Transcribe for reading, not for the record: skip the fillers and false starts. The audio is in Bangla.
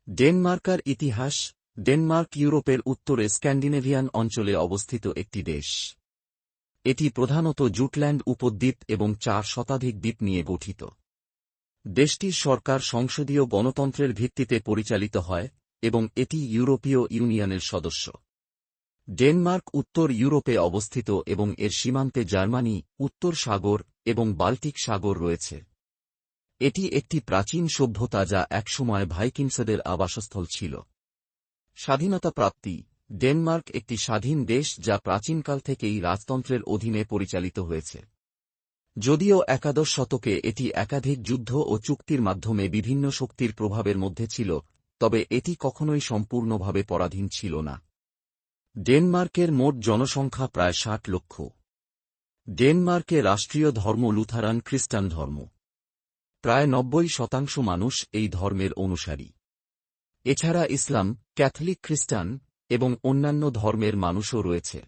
ডেনমার্কার ইতিহাস। ডেনমার্ক ইউরোপের উত্তরে স্ক্যান্ডিনেভিয়ান অঞ্চলে অবস্থিত একটি দেশ। এটি প্রধানত জুটল্যান্ড উপদ্বীপ এবং 4 শতাধিক দ্বীপ নিয়ে গঠিত। দেশটির সরকার সংসদীয় গণতন্ত্রের ভিত্তিতে পরিচালিত হয় এবং এটি ইউরোপীয় ইউনিয়নের সদস্য। ডেনমার্ক উত্তর ইউরোপে অবস্থিত এবং এর সীমান্তে জার্মানি, উত্তর সাগর এবং বাল্টিক সাগর রয়েছে। এটি একটি প্রাচীন সভ্যতা যা একসময় ভাইকিংসদের আবাসস্থল ছিল। স্বাধীনতা প্রাপ্তি। ডেনমার্ক একটি স্বাধীন দেশ যা প্রাচীনকাল থেকেই রাজতন্ত্রের অধীনে পরিচালিত হয়েছে। যদিও একাদশ শতকে এটি একাধিক যুদ্ধ ও চুক্তির মাধ্যমে বিভিন্ন শক্তির প্রভাবের মধ্যে ছিল, তবে এটি কখনোই সম্পূর্ণভাবে পরাধীন ছিল না। ডেনমার্কের মোট জনসংখ্যা প্রায় 60 লক্ষ। ডেনমার্কে রাষ্ট্রীয় ধর্ম লুথারান খ্রিস্টান ধর্ম। প্রায় 90% মানুষ এই ধর্মের অনুসারী। এছাড়া ইসলাম, ক্যাথলিক খ্রিস্টান এবং অন্যান্য ধর্মের মানুষও রয়েছে।